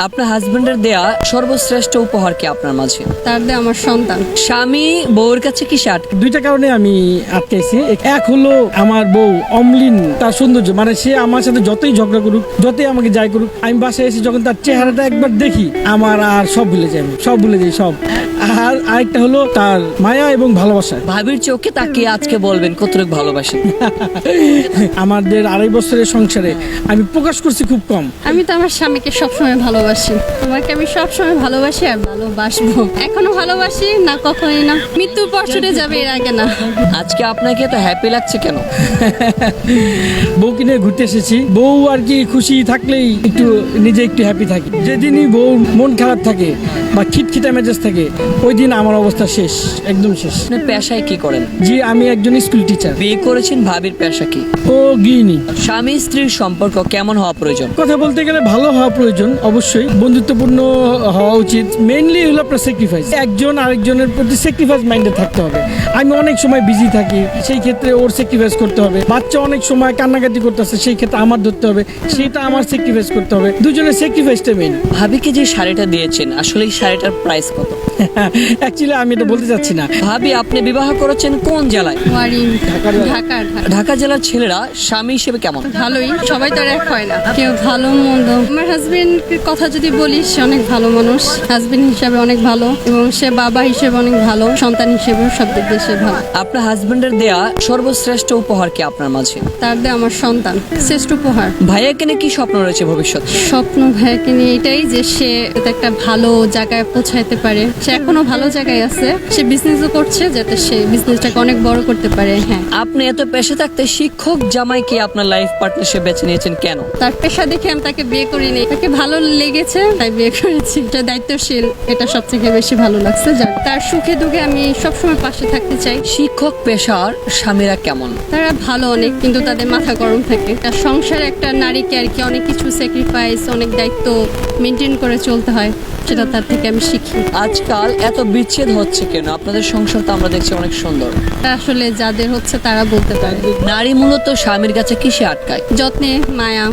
আপনার হাজবেন্ডের দেয়া সর্বশ্রেষ্ঠ উপহার কি আপনার মাঝে? তার দিয়ে আমার সন্তান। স্বামী বউয়ের কাছে কি সে দুইটা কারণে আমি আটকাইছি। এক হলো আমার বউ অমলিন, তার সৌন্দর্য, মানে সে আমার সাথে যতই ঝগড়া করুক, যতই আমাকে যাই করুক, আমি বাসায় এসে যখন তার চেহারাটা একবার দেখি আমার আর সব ভুলে যাই, সব। আর আরেকটা হলো তার মায়া এবং ভালোবাসা। ভাবির চোখে তাকিয়ে আজকে বলবেন কতটুকু ভালোবাসেন। আমাদের 2.5 বছরের সংসারে আমি প্রকাশ করছি খুব কম। আমি তো আমার স্বামীকে সবসময় ভালোবাসি, তোমাকে আমি সবসময় ভালোবাসি আর ভালোবাসবো। এখনো ভালোবাসি না, কখনোই না, মৃত্যুর পর ছুটে যাবে, এর আগে না। আজকে আপনাকে এত হ্যাপি লাগছে কেন? বউকে নিয়ে ঘুরতে এসেছি। বউ আর কি খুশি থাকলেই নিজে একটু হ্যাপি থাকি। যেদিনই বউ মন খারাপ থাকে বা খিটখিটা মেজাজ থাকে, ওই দিন আমার অবস্থা শেষ, একদম শেষ। আপনি পেশায় কি করেন? জি, আমি একজন স্কুল টিচার। বিয়ে করেছেন, ভাবির পেশা কি? ও গৃহিণী। স্বামী স্ত্রীর সম্পর্ক কেমন হওয়া প্রয়োজন? কথা বলতে গেলে ভালো হওয়া প্রয়োজন, অবশ্যই বন্ধুত্বপূর্ণ হওয়া উচিত। মেইনলি হলো আপনার স্যাক্রিফাইস, একজন আরেকজনের প্রতি স্যাক্রিফাইস মাইন্ডে থাকতে হবে। আমি অনেক সময় বিজি থাকি, সেই ক্ষেত্রে ওর স্যাক্রিফাইস করতে হবে। বাচ্চা অনেক সময় কান্নাকাটি করতেছে, সেই ক্ষেত্রে আমার ধরতে হবে, সেটা আমার স্যাক্রিফাইস করতে হবে। দুজনের স্যাক্রিফাইসটা মেইন। ভাবিকে যে শাড়িটা দিয়েছেন, আসলে এই শাড়িটার প্রাইস কত? অ্যাকচুয়ালি আমি এটা বলতে চাচ্ছি না। ভাবি, আপনি বিবাহ করেছেন কোন জেলায়? ওয়ারিং, ঢাকা। ঢাকা জেলার ছেলেরা স্বামী হিসেবে কেমন? ভালোই, সবাই তো আর এক হয় না, কেউ ভালো মন্দ। আমার হাজবেন্ডের কথা যদি বলিস, সে অনেক ভালো মানুষ, হাজবেন্ড হিসাবে অনেক ভালো, এবং সে বাবা হিসেবে অনেক ভালো, সন্তান হিসেবে সব দিক দিয়ে সে ভালো। আপনার হাজবেন্ডের দেয়া সর্বশ্রেষ্ঠ উপহার কি আপনার মাঝে? তার দিয়ে আমার সন্তান শ্রেষ্ঠ উপহার। ভাইয়াকে নিয়ে কি স্বপ্ন রয়েছে ভবিষ্যৎ? স্বপ্ন ভাইয়াকে নিয়ে এটাই যে সে যাতে একটা ভালো জায়গায় পৌঁছাইতে পারে। সে এখনো ভালো জায়গায় আছে, সে বিজনেসও করছে, যাতে সে বিজনেসটাকে অনেক বড় করতে পারে। হ্যাঁ, আপনি এত পেশা থাকতে শিক্ষক জামাইকে আপনার লাইফ পার্টনারশিপ বেছে নিয়েছেন কেন? তার পেশা দেখে আমি তাকে বিয়ে করিনি, তাকে ভালো লেগেছে তাই বিয়ে করেছি। সে দায়িত্বশীল, এটা সবথেকে বেশি ভালো লাগছে। যাক, তার সুখে দুঃখে আমি সবসময় পাশে থাকতে চাই। শিক্ষক পেশার স্বামীরা কেমন? তারা ভালো অনেক, কিন্তু তাদের মাথা গরম থাকে। তার সংসারে একটা নারীকে আর কি অনেক কিছু স্যাক্রিফাইস, অনেক দায়িত্ব মেনটেন করে চলতে হয়, সেটা তার থেকে আমি শিখি। আজকাল এত বিচ্ছেদ হচ্ছে কেন? আপনাদের সংসার তো আমরা দেখছি অনেক সুন্দর। আসলে যাদের হচ্ছে তারা বলতে পারে। নারী মূলত স্বামীর কাছে কিসে আটকায়? যত্নে, মায়া।